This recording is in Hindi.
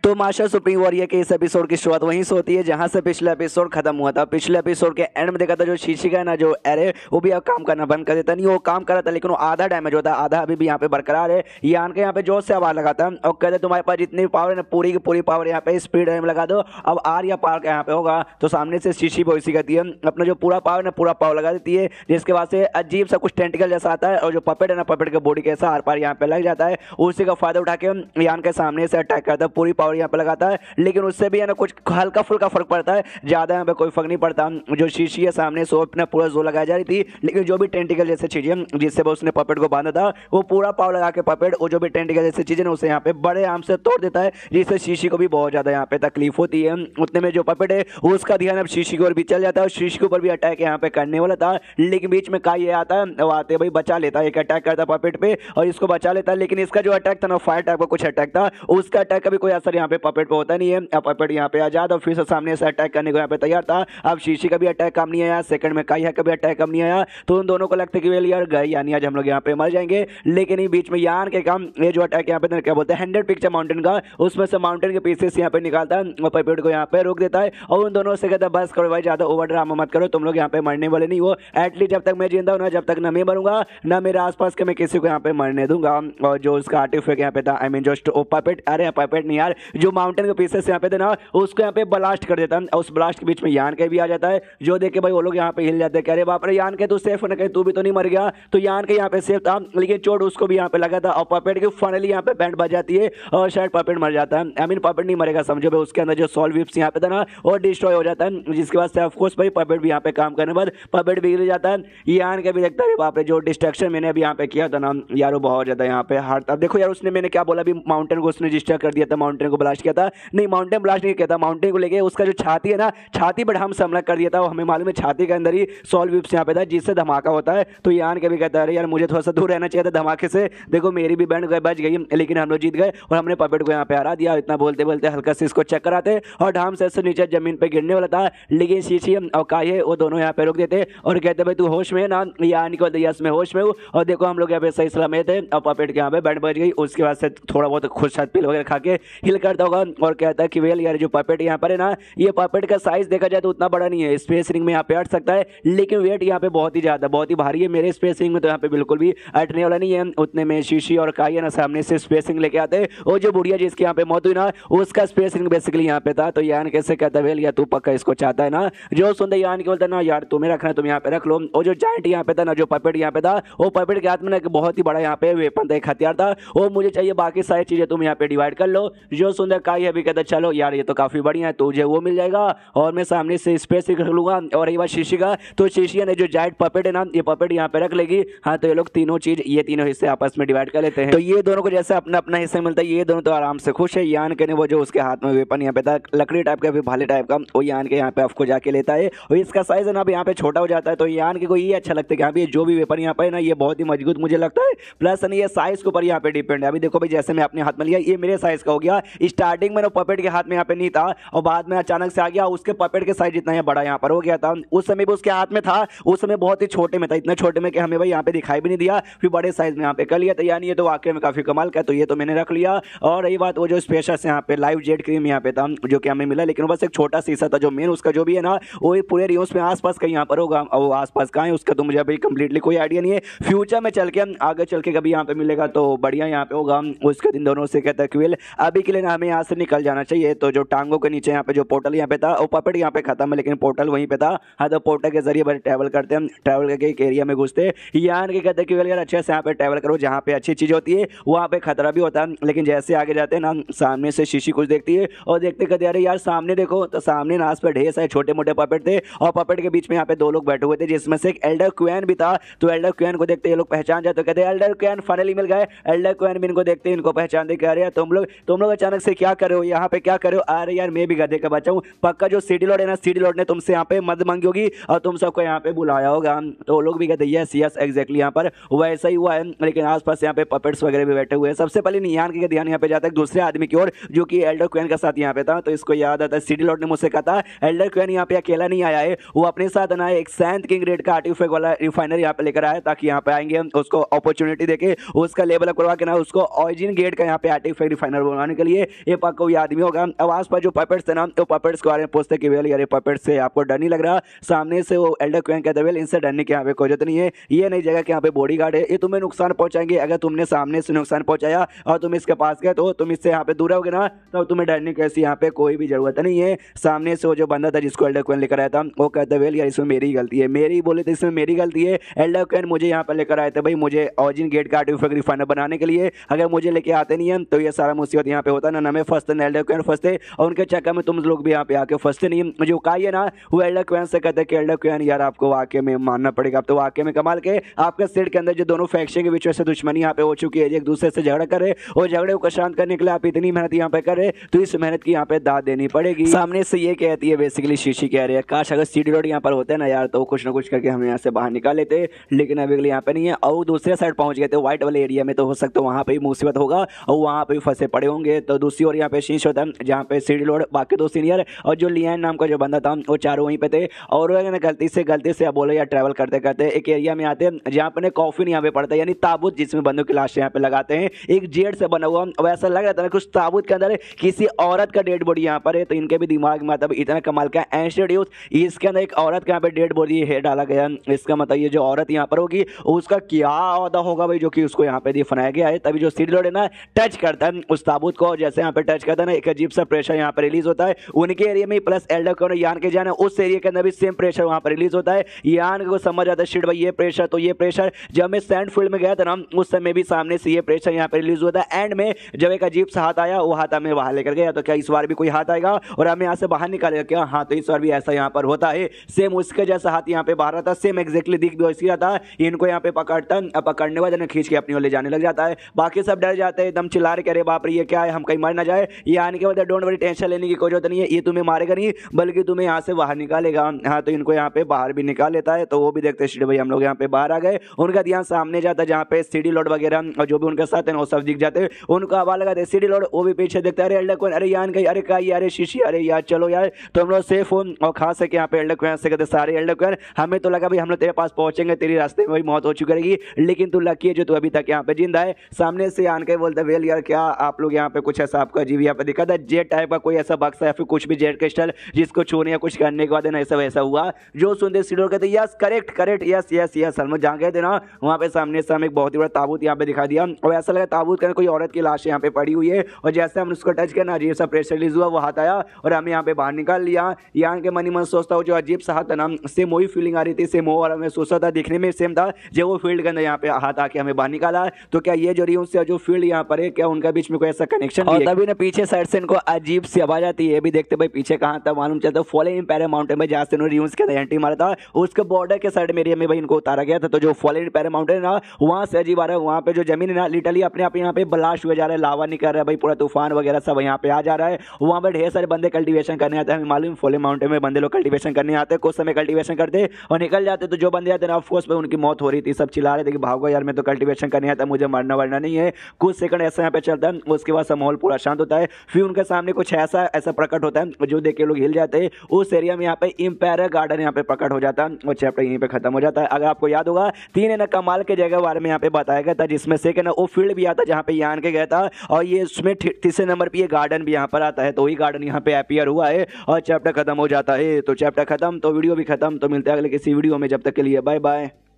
तो मास्टर सुप्रीम वॉरियर के इस एपिसोड की शुरुआत वहीं से होती है जहां से पिछला एपिसोड खत्म हुआ था। पिछले एपिसोड के एंड में देखा था जो शिशिका है ना, जो एरे वो भी अब काम करना बंद कर देता। नहीं वो काम कर रहा था लेकिन वो आधा डैमेज होता है, आधा अभी भी यहाँ पे बरकरार है। यान के यहाँ पे जोर से आवाज लगाता है और कहते तुम्हारे पास जितनी पावर है ना, पूरी की पूरी पावर यहाँ पे स्पीड में लगा दो। अब आर या पार का यहाँ पे होगा तो सामने से शीशी वैसी कहती है अपना जो पूरा पावर ना, पूरा पावर लगा देती है, जिसके बाद से अजीब सा कुछ टेंटिकल जैसा आता है और जो पपेट है ना, पपेट के बॉडी कैसा आर पार यहाँ पे लग जाता है। उसी का फायदा उठा के यान के सामने से अटैक करता है, पूरी पावर यहाँ पे लगाता है। लेकिन उससे भी है ना कुछ हल्का फुल्का फर्क पड़ता है, ज्यादा यहाँ पे कोई फर्क नहीं पड़ता। जो शीशी है सामने से अपना पूरा जोर लगाई जा रही थी, लेकिन जो भी टेंटिकल जैसे चीजें जिससे वो उसने पपेट को बांधा था, वो पूरा पाव लगा के पपेट और जो भी टेंटिकल जैसे चीजें उसे यहाँ पे बड़े आराम से तोड़ देता है, जिससे शीशी को भी बहुत ज्यादा यहाँ पे तकलीफ होती है। उतने में जो पपेट है उसका ध्यान अब शीशी की ओर भी चल जाता है और शीशी के ऊपर भी अटैक यहाँ पे करने वाला था। लेकिन बीच में काय ये आता है, वो आते भाई बचा लेता है, एक अटैक करता है पपेट पे और इसको बचा लेता है। लेकिन इसका जो अटैक था ना, फायर टाइप का कुछ अटैक था, उसका अटैक का भी कोई असर यहाँ पे पपेट पे होता नहीं है। पपेट यहाँ पे आजाद और फिर से सामने से अटैक करने को यहाँ पे तैयार था। अब शीशी का भी अटैक काम नहीं आया, सेकंड में काइया का भी अटैक काम नहीं आया, तो उन दोनों को लगता है कि वेल यार गए यानी आज हम लोग यहाँ पे मर जाएंगे। लेकिन बीच में यान के काम ये जो अटैक यहाँ पे क्या बोलते हैं 100 पिक्चर माउंटेन का, उसमें से माउंटेन के पीसेस यहाँ पे निकालता है और पपेट को यहाँ पे रोक देता है और उन दोनों से कहता है बस करो भाई, ज्यादा ओवर ड्रामा मत करो, तुम लोग यहाँ पे मरने वाले नहीं हो। एटलीस्ट जब तक मैं जिंदा हूँ ना, जब तक ना मैं मरूंगा ना मेरे आसपास के मैं किसी को यहाँ पे मरने दूंगा। और जो उसका आर्टिफैक्ट यहाँ पे था, आई मीन जो पपेट, अरे पपेट नहीं यार, जो माउंटेन के पीसेस यहाँ पे थे ना, उसको यहाँ पे ब्लास्ट कर देता है और उस ब्लास्ट के बीच में यान के भी आ जाता है। जो देख के भाई वो लोग यहाँ पे हिल जाते हैं, कह रहे बाप रे यान के तू सेफ होना, कहीं तू भी तो नहीं मर गया। तो यान के यहाँ पे सेफ था लेकिन चोट उसको भी यहाँ पे लगा था और पपेट की फाइनली यहाँ पे बैंड बज जाती है और शायद पपेट मर जाता है। आई मीन पपेट नहीं मरेगा समझो भाई, उसके अंदर जो सॉल विप्स यहाँ पे था ना वो डिस्ट्रॉय हो जाता है, जिसके बाद से ऑफकोर्स भाई पपेट भी यहाँ पे काम करने बाद पपेट बिगड़ जाता है। यान के भी देखता है बाप रे जो डिस्ट्रक्शन मैंने अभी यहाँ पे किया था ना यार, वो बहुत ज्यादा यहाँ पे हार्ड था। देखो यार उसने, मैंने क्या बोला अभी, माउंटेन को उसने डिस्ट्रैक्ट कर दिया था, माउंटेन को ब्लास्ट किया था। नहीं माउंटेन ब्लास्ट नहीं किया था, माउंटेन को लेके उसका जो छाती है ना, छाती पर हम हमला कर दिया था। वो हमें मालूम है छाती के अंदर ही सॉल विप्स यहाँ पे था जिससे धमाका होता है। तो यान के भी कहता है यार मुझे थोड़ा सा दूर रहना चाहिए था धमाके से, देखो मेरी भी बैंड बच गई लेकिन हम लोग जीत गए और हमने पपेट को यहाँ पे हरा दिया। इतना बोलते बोलते हल्का से इसको चक्कर आते और ढाम से नीचे जमीन पे गिरने वाला था, लेकिन शीशी और काये वो दोनों यहाँ पे रोक देते और कहते भाई तू होश में है ना। यान को यस मैं होश में हूँ और देखो हम लोग यहाँ पे सही सलामत है और पपेट के यहाँ पे बैंड बच गई। उसके बाद से थोड़ा बहुत खुद साथ पिल वगैरह खा के हिल करता होगा और कहता है कि वेल यार जो पपेट यहाँ पर है ना, ये पपेट का साइज देखा जाए तो उतना बड़ा नहीं है, स्पेस रिंग में यहाँ पे अट सकता है लेकिन वेट यहाँ पे बहुत ही ज्यादा बहुत ही भारी है, मेरे स्पेस रिंग में तो यहाँ पे बिल्कुल भी अटने वाला नहीं है। उतने में शीशी और काया ना सामने से स्पेस रिंग लेके आते और जो बुढ़िया जिसकी यहाँ पे मौत हुई ना, उसका स्पेस रिंग बेसिकली यहाँ पे था। तो यान कैसे कहता है या तू पक्का इसको चाहता है ना। जो सुनते यान के बोलता ना यार तुम्हें रखना तुम यहाँ पे रख लो। और जो जाइंट यहाँ पे था ना, जो पपेट यहाँ पे था, वो पपेट के हाथ में ना बहुत ही बड़ा यहाँ पे वेपन था, एक हथियार था, वो मुझे चाहिए, बाकी सारी चीजें तुम यहाँ पे डिवाइड कर लो। जो सुंदर काई अभी कहता चलो यार ये तो काफी बढ़िया है, तुझे वो मिल जाएगा और मैं सामने से स्पेस रख लूंगा। और रही बात शीशी का, तो शीशी ने जो जाइंट पपेट है ना, ये पपेट यहाँ पे रख लेगी। हाँ तो ये लोग तीनों चीज, ये तीनों हिस्से आपस में डिवाइड कर लेते हैं। तो ये दोनों को जैसे अपना अपना हिस्सा मिलता है, ये दोनों तो आराम से खुश है। यान के ने वो जो उसके हाथ में वेपन यहाँ पे था लकड़ी टाइप का, फिर भाले टाइप का, वो यान के यहाँ पे आपको जाके लेता है और इसका साइज है ना यहाँ पे छोटा हो जाता है। तो यान के को ये अच्छा लगता है कि यहाँ पे जो भी वेपन यहाँ पे ना ये बहुत ही मजबूत मुझे लगता है, प्लस ये साइज के ऊपर यहाँ पे डिपेंड है। अभी देखो भाई जैसे मैं अपने हाथ में लिया, ये मेरे साइज का हो गया। स्टार्टिंग में पपेट के हाथ में यहाँ पे नहीं था और बाद में अचानक से आ गया, उसके पपेट के साइज जितना बड़ा यहाँ पर हो गया था। उस समय भी उसके हाथ में था, उस समय बहुत ही छोटे में था, इतने छोटे में कि हमें भाई यहाँ पे दिखाई भी नहीं दिया, फिर बड़े साइज में यहाँ पे कर लिया। तो यानी ये तो वाकई में काफी कमाल का, तो ये तो मैंने रख लिया। और रही बात वो जो स्पेशल यहाँ पे लाइव जेट क्रीम यहाँ पे था जो कि हमें मिला, लेकिन बस एक छोटा शीशा था, जो मेन उसका जो भी है ना वो पूरे रियोस में आसपास कहीं यहाँ पर होगा और वो आसपास कहाँ है उसका तो मुझे अभी कंप्लीटली कोई आइडिया नहीं है। फ्यूचर में चल के आगे चल के कभी यहाँ पे मिलेगा तो बढ़िया यहाँ पे होगा। उसके दिन दोनों से कहता है कि अभी के लिए ना हमें यहाँ से निकल जाना चाहिए। तो जो टांगों के नीचे यहाँ पे जो पोर्टल यहाँ पे था, वो पपेट यहाँ पे खत्म है लेकिन पोर्टल वहीं पे था। हाँ तो पोर्टल के जरिए बड़े ट्रैवल करते हैं, ट्रैवल करके एक एरिया में घुसते। यान के कहते हैं कि यार अच्छे से यहाँ पे ट्रैवल करो, जहाँ पे अच्छी चीज होती है वहाँ पे खतरा भी होता है। लेकिन जैसे आगे जाते हैं ना, सामने से शीशी कुछ देखती है और देखते कहते अरे यार सामने देखो, तो सामने ना आस पर ढेर सारे छोटे मोटे पपेट थे और पपेट के बीच में यहाँ पे दो लोग बैठे हुए थे, जिसमें से एक एल्डर क्वेन भी था। तो एल्डर क्वेन को देखते ये लोग पहचान जाते, कहते एल्डर क्वेन फाइनली मिल गए। एल्डर क्वेन भी इनको देखते इनको पहचान दे, कह रहे हैं तुम लोग अचानक से क्या कर रहे हो यहाँ पे, क्या कर रहे हो। अरे यार मैं भी गधे का बच्चा हूँ, पक्का जो सीडी लॉर्ड है ना, सीडी लॉर्ड ने तुमसे यहाँ पे मदद मांगी होगी और तुम सबको यहाँ पे बुलाया होगा। तो वो लोग भी कहते यस यस एग्जैक्टली यहाँ पर वैसा ही हुआ है। लेकिन आसपास यहाँ पे पपेट्स वगैरह भी बैठे हुए हैं। सबसे पहले नियान के ध्यान यहाँ पे जाता है दूसरे आदमी की ओर जो कि एल्डर क्वेन के साथ यहाँ पे था। तो इसको याद आता है सीडी लॉर्ड ने मुझसे कहा था एल्डर क्वेन यहाँ पे अकेला नहीं आया है, वो अपने साथ ना एक सैंथ किंग रेड का आर्टिफैक्ट वाला रिफाइनर यहाँ पे लेकर आया, ताकि यहाँ पे आएंगे उसको अपॉर्चुनिटी देके उसका लेवल अप करवा के ना उसको ऑरिजिन गेट का यहाँ पे आर्टिफैक्ट रिफाइनर बनवाने के लिए ये पक्का कोई आदमी होगा। अब आसपास जो पपेट्स थे ना, तो पपेट्स के बारे में पूछते कि वेल यार पपेट्स से आपको डर नहीं लग रहा। सामने से वो एल्डर क्वीन कहते वेल इनसे डरने की यहाँ पे कोई जरूरत नहीं है, ये नहीं जगह कि यहाँ पे बॉडीगार्ड है, ये तुम्हें नुकसान पहुंचाएंगे। अगर तुमने सामने से नुकसान पहुंचाया और तुम इसके पास गए तो तुम इससे यहाँ पे दूर रहोगे ना, तो तुम्हें डरने की ऐसी यहाँ पे कोई भी जरूरत नहीं है। सामने से वो जो बंदा था जिसको एल्डर क्वीन लेकर आया था, वो कहता वेल यार इसमें मेरी गलती है, मेरी बोले तो इसमें मेरी गलती है। एल्डर क्वीन मुझे यहाँ पर लेकर आए थे भाई, मुझे ऑरिजिन गेट का आर्टिफैक्ट रिफाइनर बनाने के लिए। अगर मुझे लेके आते नहीं है तो ये सारा मुसीबत यहाँ पे होता ना मैं फंसते ना एल्डर क्वीन फंसते, और उनके चक्कर में तुम लोग भी यहाँ पे आके फंसते नहीं। मुझे कहा है ना, वो एल्डर क्वीन से कहते हैं कि एल्डर क्वीन यार आपको वाकई में मानना पड़ेगा, अब तो वाकई में कमाल के आपके सेट के अंदर जो दोनों फैक्शन के बीच में से दुश्मनी यहाँ पे हो चुकी है, एक दूसरे से झगड़ा करे और झगड़े को शांत करने के लिए आप इतनी मेहनत यहाँ पे करे, तो इस मेहनत की यहाँ पे दाद देनी पड़ेगी। सामने से ये कहती है बेसिकली शीशी कह रही है काश अगर सीडी रोड यहाँ पर होते ना यार, तो कुछ ना कुछ करके हम यहाँ से बाहर निकाल लेते, लेकिन अभी यहाँ पे नहीं है। और दूसरे साइड पहुंच गए थे व्हाइट वाले एरिया में, तो हो सकता है वहाँ पे मुसीबत होगा और वहाँ पे फंसे पड़े होंगे। तो दूसरी ओर यहाँ पे शीश होता है जहाँ पे सीडी रोड, बाकी दो सीनियर और जो लियान नाम का जो बंदा था वो चारों वहीं पे थे। और गलती से अब बोलो यार ट्रैवल करते करते एक एरिया में आते हैं जहाँ पे कॉफिन यहाँ पे पड़ता है, यानी ताबूत जिसमें बंदों की लाश यहाँ पे लगाते हैं, एक जेड से बना हुआ। अब ऐसा लग रहा था ना कुछ ताबूत के अंदर किसी औरत का डेड बॉडी यहाँ पर है, तो इनके भी दिमाग में मतलब इतना कमाल का एंशिएंट यूज, इसके अंदर एक औरत का यहाँ पे डेड बॉडी है डाला गया। इसका मतलब ये जो औरत यहाँ पर होगी उसका क्या औहदा होगा भाई, जो कि उसको यहाँ पे दफनाया गया है। तभी जो सीडी लोड है ना टच करता है उस ताबूत को, जैसे यहाँ पे टच करता है ना एक अजीब सा प्रेशर यहाँ पर रिलीज होता है उनके एरिया में, प्लस एल्डर को यान के जाना उस एरिया के अंदर भी सेम प्रेशर वहाँ पर रिलीज होता है। यान को समझ आता है शिट भाई ये प्रेशर, तो ये प्रेशर जब मैं सैंड फील्ड में गया था ना उस समय भी सामने से ये प्रेशर यहाँ पे रिलीज होता है। एंड में जब एक अजीब सा हाथ आया, वो हाथ हमें बाहर लेकर गया, तो क्या इस बार भी कोई हाथ आएगा और हमें यहाँ से बाहर निकालेगा क्या? हाँ, तो इस बार भी ऐसा यहाँ पर होता है, सेम उसके जैसा हाथ यहाँ पे बाहर आता है, सेम एक्जैक्टली दिख भी वैसी आता है। इनको यहाँ पे पकड़ता है, पकड़ने वाले खींच के अपनी ओर ले जाने लग जाता है। बाकी सब डर जाते हैं, एकदम चिल्ला रहे अरे बाप रे ये क्या है, हम कहीं मर ना जाए। ये आने के बाद डोंट वरी, टेंशन लेने की कोई जरूरत नहीं है, ये तुम्हें मारेगा नहीं बल्कि तुम्हें यहाँ से बाहर निकालेगा। हाँ, तो इनको यहाँ पे बाहर भी निकाल लेता है। तो वो भी देखते हैं भाई हम लोग यहाँ पे बाहर आ गए, उनका ध्यान सामने जाता है जहाँ पे सीडी लोड वगैरह और जो भी उनके साथ है वो सब दिख जाते हैं, उनको आवाज लगाते सीडी लोड, वो भी पीछे देखते हैं अरे एल्डर क्वीन, अरे यान गई, अरे का अरे शीशी, अरे यार चलो यार तो हम लोग सेफ हो। और खास है कि यहाँ पे एल्डर क्वीन से कहते सारे एल्डर क्वीन, हमें तो लगा भाई हम लोग तेरे पास पहुंचेंगे, तेरी रास्ते में वही मौत हो चुकी रहेगी, लेकिन तू लकी है जो तू अभी तक यहाँ पे जिंदा है। सामने से आन के बोलते वेल यार क्या आप लोग यहाँ पे कुछ ऐसा आपका अजीब यहाँ पे दिखा था, जेट टाइप का कोई ऐसा बक्सा या फिर कुछ भी जेट क्रिस्टल जिसको छूने या कुछ करने के बाद ना ऐसा वैसा हुआ। जो सुनते सीडो कहते yes correct correct yes yes yes, हम जहाँ गए थे ना वहाँ पे सामने से हमें एक बहुत ही बड़ा ताबूत यहाँ पे दिखा दिया और ऐसा लगा ताबूत के कोई औरत की लाश यहाँ पे पड़ी हुई है। और जैसे हम उसको टच किया अजीब सा प्रेशर रिलीज हुआ, वो हाथ आया और हमें यहाँ पे बाहर निकाल लिया। यहाँ के मनी मन सोचता हूँ जो अजीब सा हाथ है ना, सेम वही फीलिंग आ रही थी, सेम वो, और हमें सोचता था दिखने में सेम था जो वो फील्ड के अंदर यहाँ पे हाथ आके हमें बाहर निकाला। तो क्या ये जो रियून से जो फील्ड यहाँ पर है क्या उनका बीच में कोई ऐसा कनेक्शन? और तभी ना पीछे साइड से इनको अजीब सी आवाज आती है, भी देखते भाई पीछे कहाँ था मालूम चलता फॉलन इम्पेरियल माउंटेन में, जहाँ से उन्होंने रियून्स के अंदर एंट्री मारा था उसके बॉर्डर के साइड में एरिया में भाई इनको उतारा गया था। तो जो फॉलन इम्पेरियल माउंटेन है ना वहाँ से अजीब आ रहा है, वहाँ पे जो जमीन है ना लिटरली अपने आप यहाँ पे ब्लास्ट हुए जा रहा है, लावा निकल रहा है भाई, पूरा तूफान वगैरह सब यहाँ पे आ जा रहा है। वहाँ पे ढेर सारे बंदे कल्टीवेशन करने आते हैं, हमें मालूम फॉलन माउंटेन में बंदे लोग कल्टीवेशन करने आते हैं, कुछ समय कल्टीवेशन करते और निकल जाते। तो जो बंदे आते हैं ऑफकोर्स पे उनकी मौत हो रही थी, सब चिल्ला रहे थे कि भागो यार मैं तो कल्टीवेशन करने आता, मुझे मरना वरना नहीं है। कुछ सेकंड ऐसा यहाँ पे चलता है, उसके बाद माहौल पूरा शांत होता है, फिर उनके सामने कुछ ऐसा प्रकट होता है जो देख के लोग हिल जाते हैं। उस एरिया में यहाँ पे इम्पेरियल गार्डन यहाँ पे प्रकट हो जाता है और चैप्टर यहीं पे खत्म हो जाता है। अगर आपको याद होगा 3 है ना कमाल के जगह बारे में यहाँ पे बताया गया था, जिसमें से ना वो फील्ड भी आता जहाँ पे यान के गया था, और ये उसमें तीसरे नंबर पे ये गार्डन भी यहाँ पर आता है, तो वही गार्डन यहाँ पे अपीयर हुआ है और चैप्टर खत्म हो जाता है। तो चैप्टर खत्म तो वीडियो भी खत्म, तो मिलते हैं अगले किसी वीडियो में, जब तक के लिए बाय बाय।